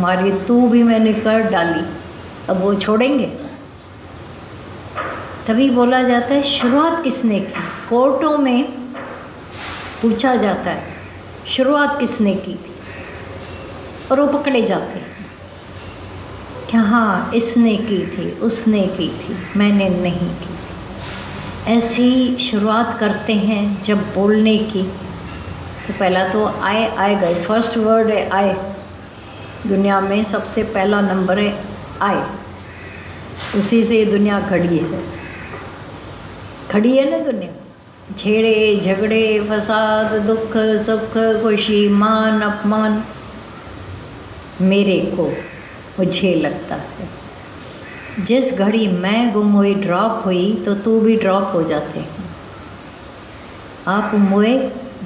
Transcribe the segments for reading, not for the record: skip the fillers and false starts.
तुम्हारी तू भी मैंने कर डाली, अब वो छोड़ेंगे? तभी बोला जाता है शुरुआत किसने की। कोर्टों में पूछा जाता है शुरुआत किसने की थी, और वो पकड़े जाते हैं कि हाँ इसने की थी, उसने की थी, मैंने नहीं की थी। ऐसी शुरुआत करते हैं जब बोलने की, तो पहला तो आए गए, फर्स्ट वर्ड है आए। दुनिया में सबसे पहला नंबर है आए, उसी से दुनिया खड़ी है ना दुनिया। छेड़े झगड़े फसाद दुख सुख खुशी मान अपमान मेरे को मुझे लगता है जिस घड़ी मैं गुम हुई ड्रॉप हुई तो तू भी ड्रॉप हो जाते हैं। आप मोए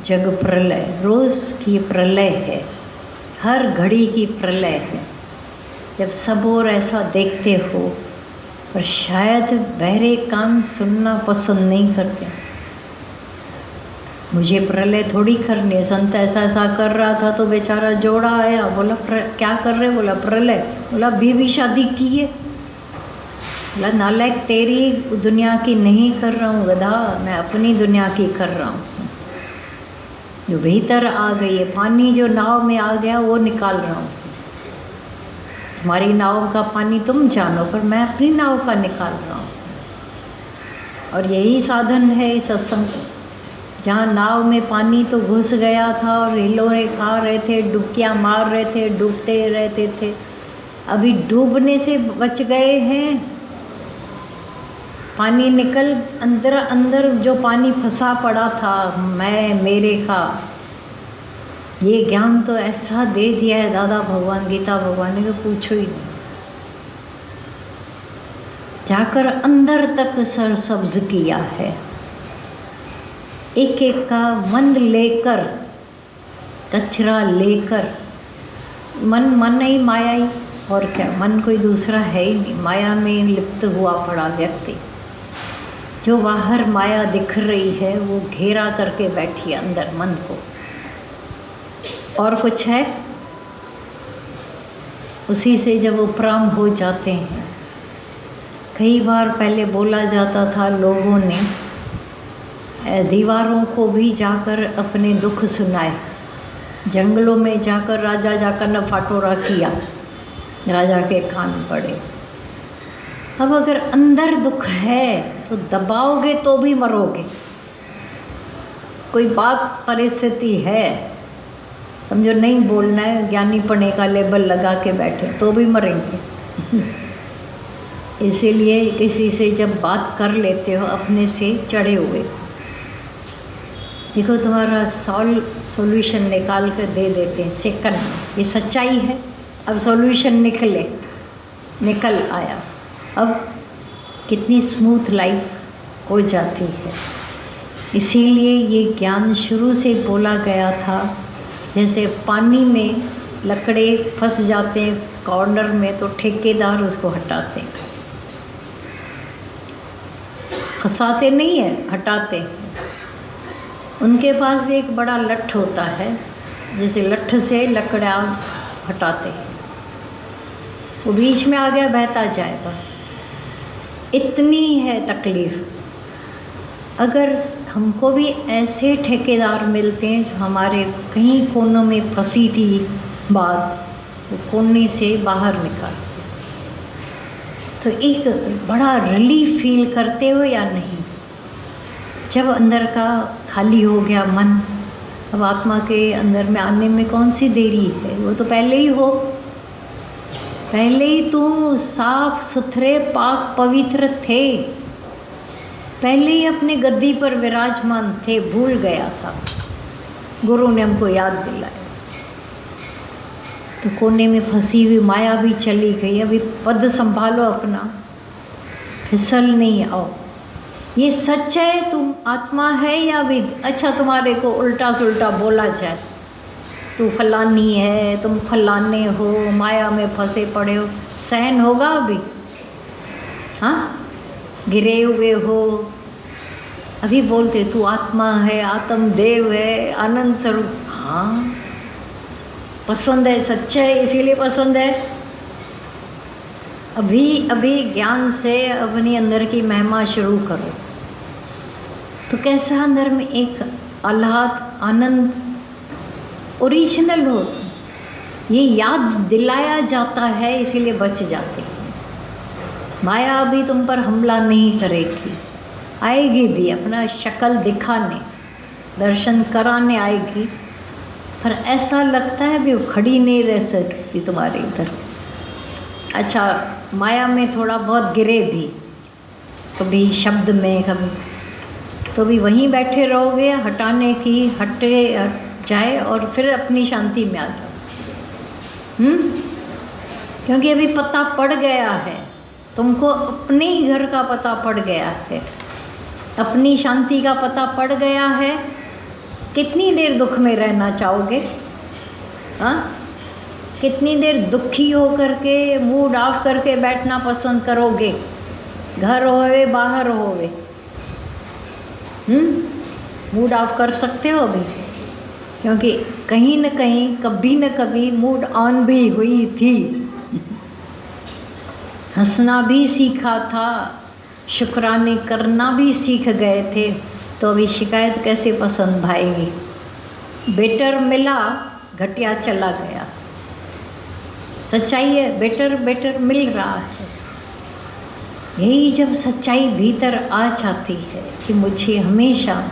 जग प्रलय, रोज़ की प्रलय है, हर घड़ी की प्रलय है। जब सब और ऐसा देखते हो, पर शायद बहरे कान सुनना पसंद नहीं करते। मुझे प्रलय थोड़ी करनी है, संत ऐसा ऐसा कर रहा था तो बेचारा जोड़ा आया, बोला क्या कर रहे, बोला प्रलय, बोला बीवी शादी की है, बोला नालायक तेरी दुनिया की नहीं कर रहा हूँ गधा, मैं अपनी दुनिया की कर रहा हूँ। जो भीतर आ गई है, पानी जो नाव में आ गया वो निकाल रहा हूँ। तुम्हारी नाव का पानी तुम जानो, पर मैं अपनी नाव का निकाल रहा हूँ। और यही साधन है सत्संग। जहाँ नाव में पानी तो घुस गया था और हिलोरे खा रहे थे, डुबकियाँ मार रहे थे, डूबते रहते थे, अभी डूबने से बच गए हैं। पानी निकल अंदर अंदर जो पानी फंसा पड़ा था मैं मेरे का, ये ज्ञान तो ऐसा दे दिया है दादा भगवान, गीता भगवान ने, पूछो ही नहीं। जाकर अंदर तक सरसब्ज किया है, एक एक का मन लेकर, कचरा लेकर। मन ही माया ही, और क्या, मन कोई दूसरा है ही नहीं। माया में लिप्त हुआ पड़ा व्यक्ति, जो बाहर माया दिख रही है वो घेरा करके बैठी है अंदर मन को। और कुछ है, उसी से जब उपराम हो जाते हैं। कई बार पहले बोला जाता था लोगों ने, दीवारों को भी जाकर अपने दुख सुनाए। जंगलों में जाकर राजा जाकर न फाटोरा किया, राजा के कान पड़े। अब अगर अंदर दुख है तो दबाओगे तो भी मरोगे। कोई बात परिस्थिति है, समझो नहीं बोलना है, ज्ञानी पने का लेबल लगा के बैठे तो भी मरेंगे। इसीलिए किसी से जब बात कर लेते हो अपने से चढ़े हुए, देखो तुम्हारा सॉल्यूशन निकाल कर दे देते हैं सेकंड में। ये सच्चाई है। अब सॉल्यूशन निकल आया, अब कितनी स्मूथ लाइफ हो जाती है। इसीलिए ये ज्ञान शुरू से बोला गया था। जैसे पानी में लकड़े फंस जाते हैं कॉर्नर में तो ठेकेदार उसको हटाते हैं, फंसाते नहीं है, हटाते हैं। उनके पास भी एक बड़ा लठ होता है, जैसे लठ से लकड़ा हटाते हैं। वो बीच में आ गया, बहता जाएगा। इतनी है तकलीफ। अगर हमको भी ऐसे ठेकेदार मिलते हैं जो हमारे कहीं कोनों में फंसी थी बात, वो कोने से बाहर निकालते, तो एक बड़ा रिलीफ फील करते हो या नहीं? जब अंदर का खाली हो गया मन, अब आत्मा के अंदर में आने में कौन सी देरी है? वो तो पहले ही हो, पहले ही तुम साफ सुथरे पाक पवित्र थे, पहले ही अपने गद्दी पर विराजमान थे। भूल गया था, गुरु ने हमको याद दिलाया। तो कोने में फंसी हुई माया भी चली गई। अभी पद संभालो अपना, फिसल नहीं आओ। ये सच है, तुम आत्मा है या विद? अच्छा, तुम्हारे को उल्टा सुल्टा बोला जाए, तू फलानी है, तुम फलाने हो, माया में फंसे पड़े हो, सहन होगा अभी? हाँ, गिरे हुए हो। अभी बोलते तू आत्मा है, आत्मदेव है, आनंद स्वरूप। हाँ, पसंद है, सच्चा है इसीलिए पसंद है। अभी अभी ज्ञान से अपनी अंदर की महिमा शुरू करो तो कैसा अंदर में एक आह्लाद, आनंद ओरिजिनल हो। ये याद दिलाया जाता है इसीलिए बच जाते हैं। माया अभी तुम पर हमला नहीं करेगी, आएगी भी अपना शक्ल दिखाने, दर्शन कराने आएगी, पर ऐसा लगता है भी वो खड़ी नहीं रह सकती तुम्हारे इधर। अच्छा, माया में थोड़ा बहुत गिरे भी, कभी शब्द में, कभी तो भी वहीं बैठे रहोगे, हटाने की हटे जाए और फिर अपनी शांति में आ जाओ। क्योंकि अभी पता पड़ गया है तुमको, अपने ही घर का पता पड़ गया है, अपनी शांति का पता पड़ गया है। कितनी देर दुख में रहना चाहोगे? हाँ, कितनी देर दुखी हो करके मूड ऑफ करके बैठना पसंद करोगे? घर होवे बाहर होवे, मूड ऑफ कर सकते हो अभी, क्योंकि कहीं न कहीं कभी न कभी मूड ऑन भी हुई थी। हंसना भी सीखा था, शुक्राने करना भी सीख गए थे, तो अभी शिकायत कैसे पसंद भाएगी? बेटर मिला, घटिया चला गया। सच्चाई है, बेटर बेटर मिल रहा है। यही जब सच्चाई भीतर आ जाती है कि मुझे हमेशा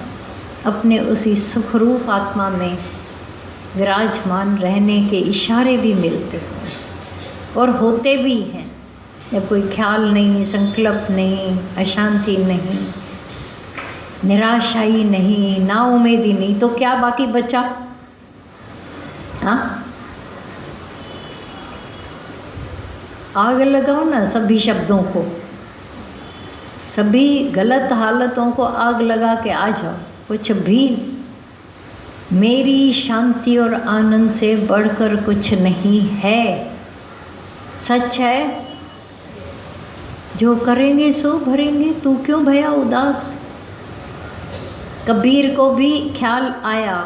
अपने उसी सुखरूप आत्मा में विराजमान रहने के इशारे भी मिलते हैं और होते भी हैं। जब कोई ख्याल नहीं, संकल्प नहीं, अशांति नहीं, निराशाई नहीं, नाउम्मीदी नहीं, तो क्या बाकी बचा? हाँ, आग लगाओ ना सभी शब्दों को, सभी गलत हालतों को आग लगा के आ जाओ। कुछ भी मेरी शांति और आनंद से बढ़कर कुछ नहीं है। सच है, जो करेंगे सो भरेंगे, तू क्यों भया उदास। कबीर को भी ख्याल आया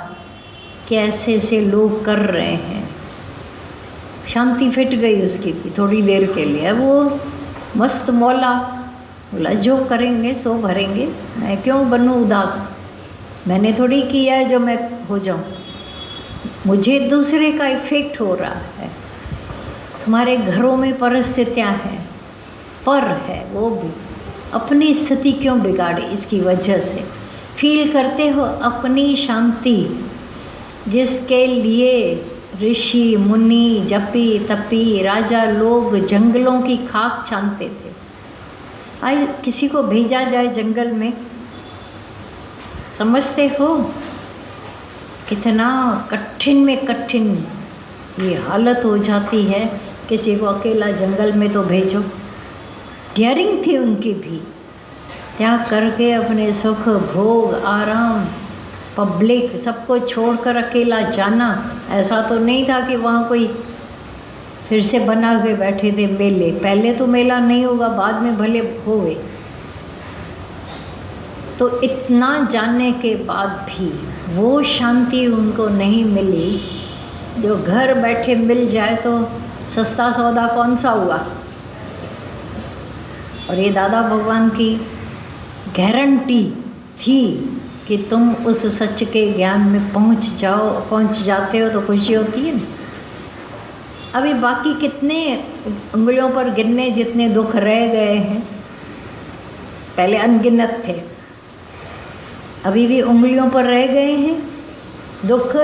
कि ऐसे ऐसे लोग कर रहे हैं, शांति फिट गई उसकी भी थोड़ी देर के लिए। वो मस्त मौला बोला जो करेंगे सो भरेंगे, मैं क्यों बनूं उदास, मैंने थोड़ी किया है जो मैं हो जाऊं, मुझे दूसरे का इफेक्ट हो रहा है। तुम्हारे घरों में परिस्थितियां हैं, पर है वो भी, अपनी स्थिति क्यों बिगाड़े इसकी वजह से। फील करते हो अपनी शांति, जिसके लिए ऋषि मुनि, जपी तपी राजा लोग जंगलों की खाक छानते थे। आज किसी को भेजा जाए जंगल में, समझते हो कितना कठिन में कठिन ये हालत हो जाती है। किसी को अकेला जंगल में तो भेजो, डेयरिंग थी उनकी भी, त्याग करके अपने सुख भोग आराम पब्लिक सबको छोड़कर अकेला जाना। ऐसा तो नहीं था कि वहाँ कोई फिर से बना के बैठे थे मेले, पहले तो मेला नहीं होगा, बाद में भले होवे। तो इतना जानने के बाद भी वो शांति उनको नहीं मिली जो घर बैठे मिल जाए तो सस्ता सौदा कौन सा हुआ। और ये दादा भगवान की गारंटी थी कि तुम उस सच के ज्ञान में पहुंच जाते हो तो खुशी होती है। अभी बाकी कितने उंगलियों पर गिनने जितने दुख रह गए हैं, पहले अनगिनत थे, अभी भी उंगलियों पर रह गए हैं दुख।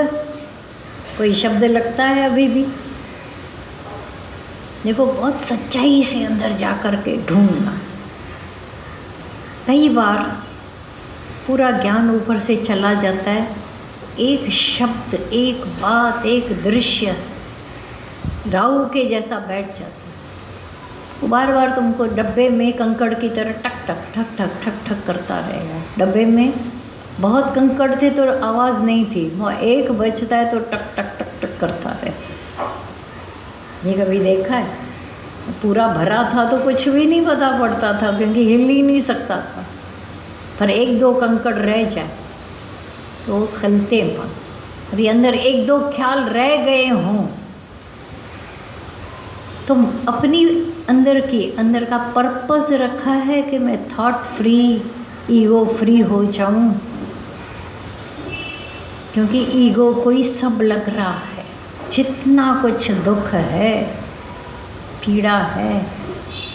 कोई शब्द लगता है अभी भी? देखो, बहुत सच्चाई से अंदर जा कर के ढूंढना। कई बार पूरा ज्ञान ऊपर से चला जाता है, एक शब्द, एक बात, एक दृश्य राहु के जैसा बैठ जाता है। वो बार बार तुमको डब्बे में कंकड़ की तरह टक टक ठक ठक ठक ठक करता रहेगा। डब्बे में बहुत कंकड़ थे तो आवाज़ नहीं थी, वो एक बजता है तो टक टक टक टक करता रहे। ये कभी देखा है? पूरा भरा था तो कुछ भी नहीं पता पड़ता था क्योंकि हिल ही नहीं सकता था, पर एक दो कंकड़ रह जाए तो खलते हैं। अभी अंदर एक दो ख्याल रह गए हों तो अपनी अंदर का पर्पस रखा है कि मैं थॉट फ्री, ईगो फ्री हो जाऊं, क्योंकि ईगो को ही सब लग रहा है। जितना कुछ दुख है, पीड़ा है,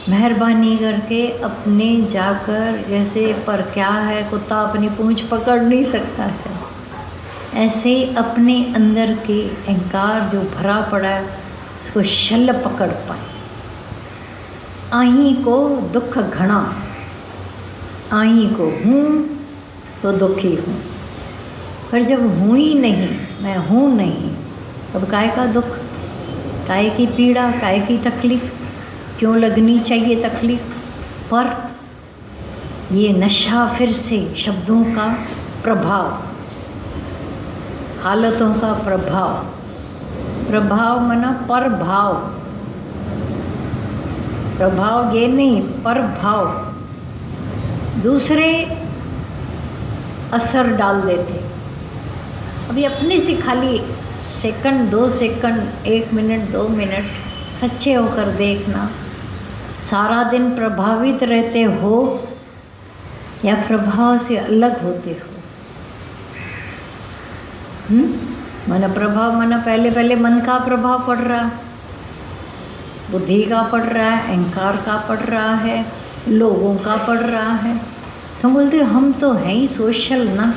मेहरबानी करके अपने जाकर, जैसे पर क्या है कुत्ता अपनी पूंछ पकड़ नहीं सकता है, ऐसे ही अपने अंदर के अहंकार जो भरा पड़ा है उसको शल पकड़ पाए। आही को दुख घना, आही को हूँ तो दुखी हूँ, पर जब हूँ ही नहीं, मैं हूँ नहीं, तब काहे का दुख, काहे की पीड़ा, काहे की तकलीफ, क्यों लगनी चाहिए तकलीफ। पर ये नशा फिर से शब्दों का प्रभाव, हालतों का प्रभाव, प्रभाव मना पर भाव, प्रभाव ये नहीं पर भाव, दूसरे असर डाल देते। अभी अपने से खाली सेकंड, 2 सेकंड, 1 मिनट, 2 मिनट सच्चे होकर देखना, सारा दिन प्रभावित रहते हो या प्रभाव से अलग होते हो। मन प्रभाव मना पहले मन का प्रभाव पड़ रहा, बुद्धि का पड़ रहा है, अहंकार का पड़ रहा है, लोगों का पड़ रहा है। तो बोलते हम तो हैं ही सोशल ना,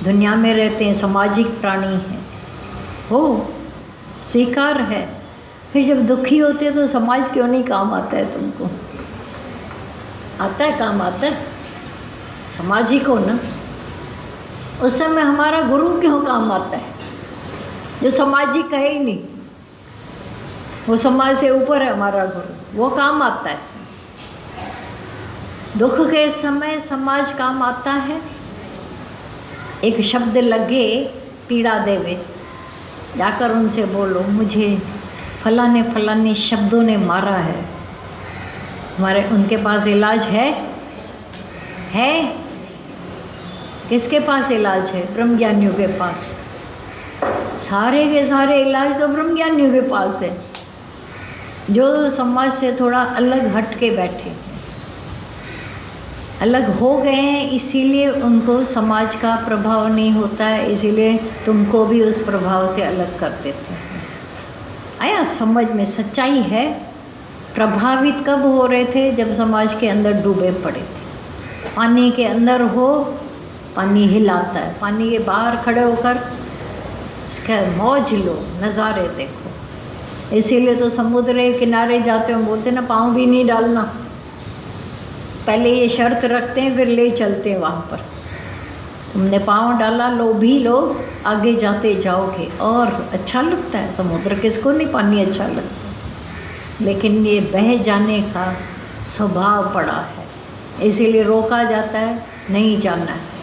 दुनिया में रहते हैं, सामाजिक प्राणी हैं, हो स्वीकार है। फिर जब दुखी होते हैं तो समाज क्यों नहीं काम आता है तुमको? आता है, काम आता है, सामाजिक हो ना। उस समय हमारा गुरु क्यों काम आता है, जो सामाजिक है ही नहीं, वो समाज से ऊपर है हमारा गुरु, वो काम आता है। दुख के समय समाज काम आता है। एक शब्द लगे पीड़ा देवे, जाकर उनसे बोलो मुझे फलाने फलाने शब्दों ने मारा है, हमारे उनके पास इलाज है? किसके पास इलाज है? ब्रह्मज्ञानियों के पास। सारे के सारे इलाज तो ब्रह्मज्ञानियों के पास है, जो समाज से थोड़ा अलग हट के बैठे, अलग हो गए हैं, इसीलिए उनको समाज का प्रभाव नहीं होता है, इसीलिए तुमको भी उस प्रभाव से अलग कर देते हैं। आया समझ में? सच्चाई है। प्रभावित कब हो रहे थे? जब समाज के अंदर डूबे पड़े थे। पानी के अंदर हो, पानी हिलाता है, पानी के बाहर खड़े होकर उसका मौज लो, नज़ारे देखो। इसीलिए तो समुद्र के किनारे जाते हो बोलते ना पाँव भी नहीं डालना, पहले ये शर्त रखते हैं फिर ले चलते हैं वहाँ पर। तुमने पाँव डाला, लो भी लो, आगे जाते जाओगे और अच्छा लगता है। समुद्र किसको नहीं पानी अच्छा लगता, लेकिन ये बह जाने का स्वभाव पड़ा है, इसीलिए रोका जाता है, नहीं जाना है।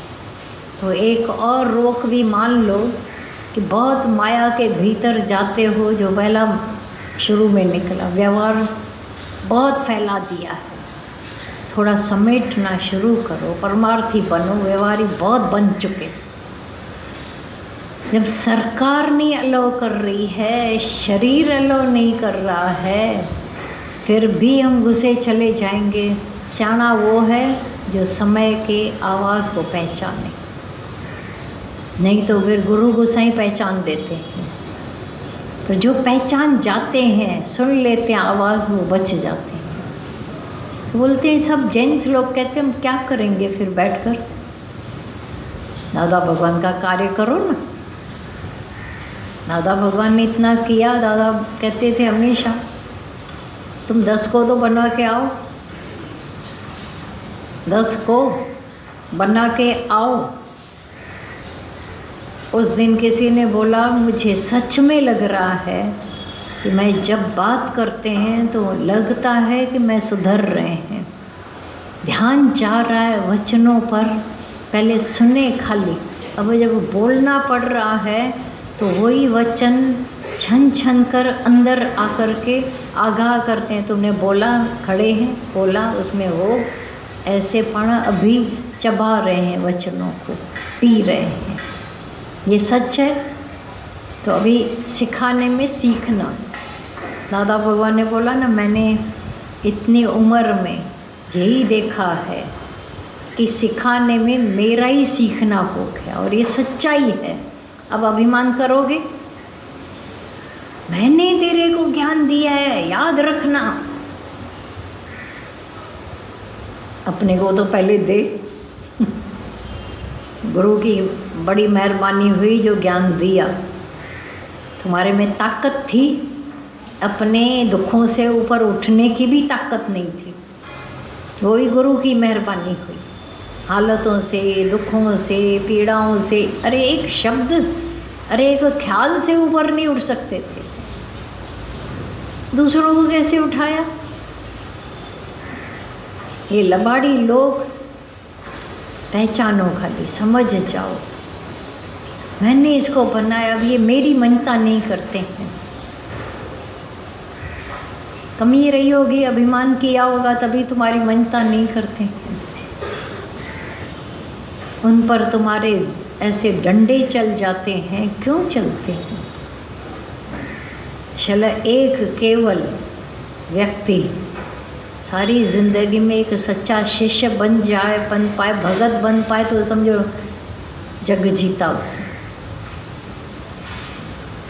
तो एक और रोक भी मान लो कि बहुत माया के भीतर जाते हो, जो पहला शुरू में निकला, व्यवहार बहुत फैला दिया है, थोड़ा समेटना शुरू करो, परमार्थी बनो, व्यवहारी बहुत बन चुके। जब सरकार नहीं अलाउ कर रही है, शरीर अलाउ नहीं कर रहा है, फिर भी हम घुसे चले जाएंगे। सियाना वो है जो समय के आवाज़ को पहचाने, नहीं तो फिर गुरु गोसाई पहचान देते हैं। तो जो पहचान जाते हैं, सुन लेते हैं आवाज़, वो बच जाते हैं। बोलते हैं सब जेंट्स लोग कहते हैं हम क्या करेंगे फिर बैठकर, दादा भगवान का कार्य करो ना। दादा भगवान ने इतना किया, दादा कहते थे हमेशा तुम 10 को तो बना के आओ, 10 को बना के आओ। उस दिन किसी ने बोला मुझे सच में लग रहा है कि मैं जब बात करते हैं तो लगता है कि मैं सुधर रहे हैं, ध्यान जा रहा है वचनों पर, पहले सुने खाली, अब जब बोलना पड़ रहा है तो वही वचन छन छन कर अंदर आकर के आगाह करते हैं। तुमने बोला, खड़े हैं, बोला, उसमें वो ऐसे पण अभी चबा रहे हैं, वचनों को पी रहे हैं। ये सच है। तो अभी सिखाने में सीखना, दादा भगवान ने बोला ना, मैंने इतनी उम्र में यही देखा है कि सिखाने में मेरा ही सीखना हो गया, और ये सच्चाई है। अब अभिमान करोगे? मैंने तेरे को ज्ञान दिया है, याद रखना। अपने को तो पहले दे। गुरु की बड़ी मेहरबानी हुई जो ज्ञान दिया। तुम्हारे में ताकत थी, अपने दुखों से ऊपर उठने की भी ताकत नहीं थी, वही गुरु की मेहरबानी हुई। हालतों से, दुखों से, पीड़ाओं से, अरे एक शब्द, अरे एक ख्याल से ऊपर नहीं उठ सकते थे। दूसरों को कैसे उठाया? ये लबाड़ी लोग, पहचानो, खाली समझ जाओ, मैंने इसको बनाया, अब ये मेरी मान्यता नहीं करते हैं। कमी रही होगी, अभिमान किया होगा, तभी तुम्हारी मान्यता नहीं करते हैं। उन पर तुम्हारे ऐसे डंडे चल जाते हैं, क्यों चलते हैं? चलो एक केवल व्यक्ति सारी जिंदगी में एक सच्चा शिष्य बन जाए, बन पाए, भगत बन पाए, तो समझो जग जीता उसने।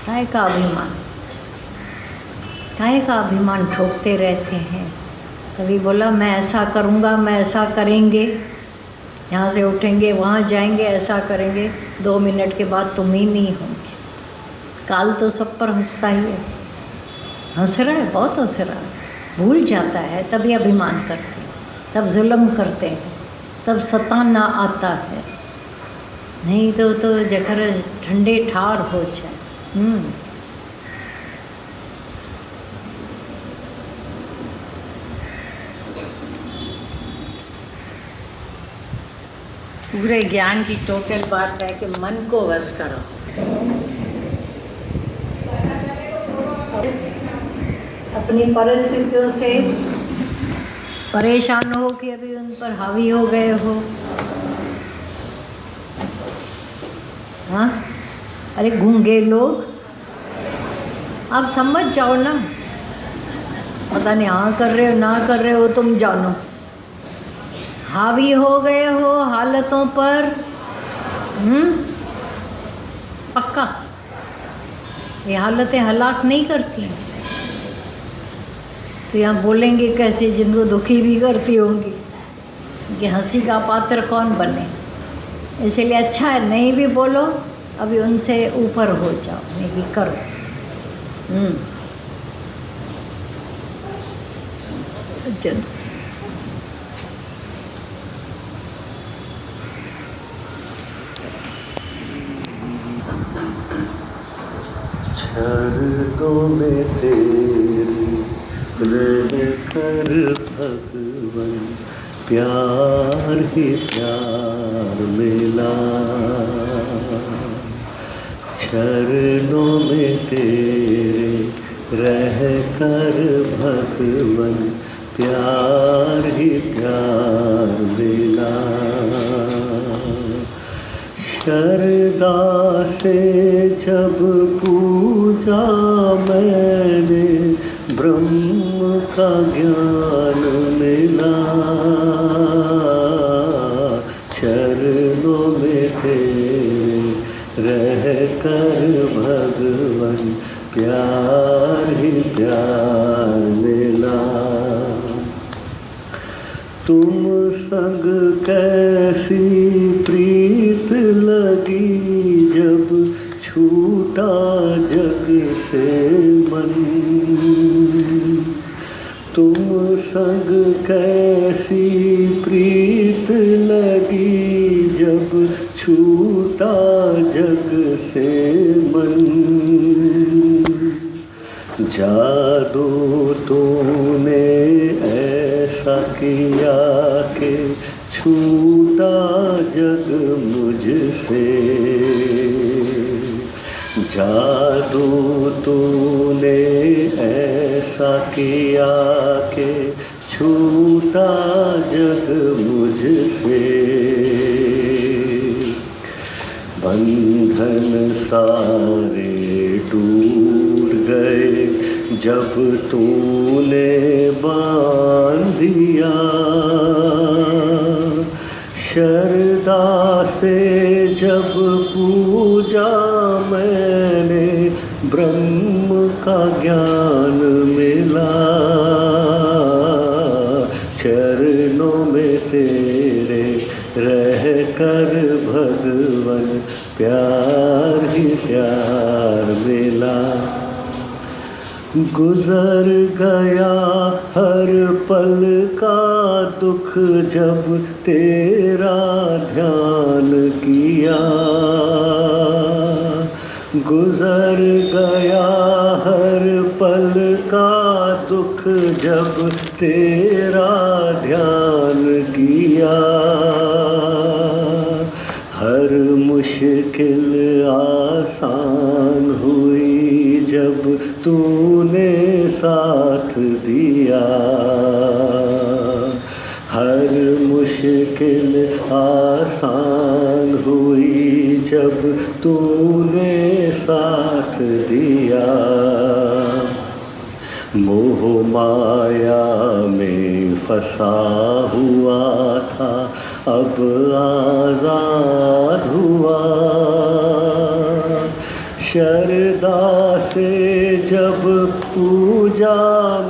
काय का अभिमान, काय का अभिमान ठोकते रहते हैं। कभी बोला मैं ऐसा करूँगा, मैं ऐसा करेंगे, यहाँ से उठेंगे, वहाँ जाएंगे, ऐसा करेंगे, 2 मिनट के बाद तुम ही नहीं होंगे। काल तो सब पर हंसता ही है, हंस रहा है, बहुत हंस रहा है। भूल जाता है, तभी अभिमान करते हैं, तब जुल्म करते हैं, तब सताना आता है। नहीं तो जखर ठंडे ठार हो जाए। पूरे ज्ञान की टोटल बात है कि मन को वश करो। अपनी परिस्थितियों से परेशान हो कि अभी उन पर हावी हो गए हो। हाँ, अरे गूंगे लोग, आप समझ जाओ ना, पता नहीं हाँ कर रहे हो ना कर रहे हो, तुम जानो। हावी हो गए हो हालतों पर, पक्का ये हालतें हलाक नहीं करती। तो यहाँ बोलेंगे कैसे जिनको दुखी भी करती होंगी कि हंसी का पात्र कौन बने। इसलिए अच्छा है नहीं भी बोलो, अभी उनसे ऊपर हो जाओ, नहीं भी करो। चलो चरणों में तेरे रह कर भगवन, प्यार ही प्यार मिला। चरणों में तेरे रह कर भगवन, प्यार ही प्यार मिला। श्रद्धा से जब पूजा मैंने, ब्रह्म का ज्ञान मिला। चरणों में तेरे रह कर भगवन, प्यार ही प्यार मिला। तुम संग कैसी प्रीत लगी, जब छूटा जग से मन। तुम संग कैसी प्रीत लगी, जब छूटा जग से मन। जादू तूने ऐसा किया कि छूटा जग मुझसे। जादू तूने ऐसा किया कि छूटा जग मुझसे। बंधन सारे टूट गए जब तूने बांध दिया। शरदा से जब पूजा मैंने ब्रह्म का ज्ञान मिला। चरणों में तेरे रह कर भगवन प्यार ही प्यार मिला। गुजर गया हर पल का दुख जब तेरा ध्यान किया। गुजर गया हर पल का दुख जब तेरा ध्यान किया। हर मुश्किल आसान हुई जब तूने साथ दिया। हर मुश्किल आसान हुई जब तूने साथ दिया। मोह माया में फंसा हुआ था अब आज़ाद हुआ। शरदा से जब पूजा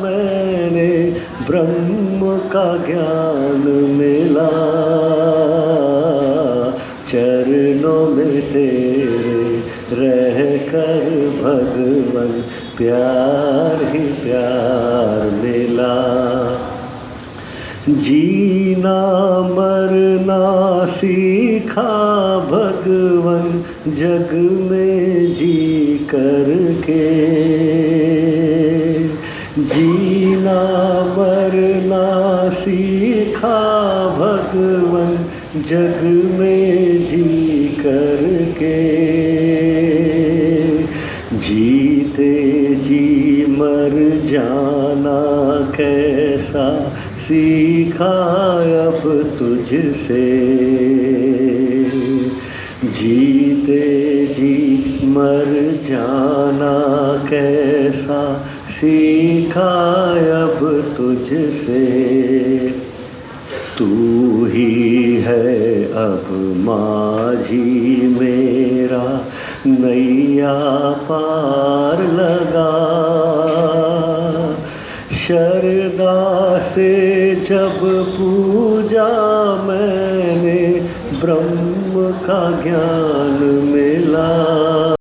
मैंने ब्रह्म का ज्ञान मिला। चरणों में तेरे रह कर भगवन प्यार ही प्यार मिला। जीना मरना सीखा भगवन जग में जी करके। जीना मरना सीखा भगवन जग में जी करके। जीते जी मर जाना कैसा सीखा अब तुझसे। जीते जी मर जाना कैसा सीखा अब तुझसे। तू ही है अब माझी मेरा नैया पार लगा। शरदा से जब पूजा मैंने ब्रह्म का ज्ञान मिला।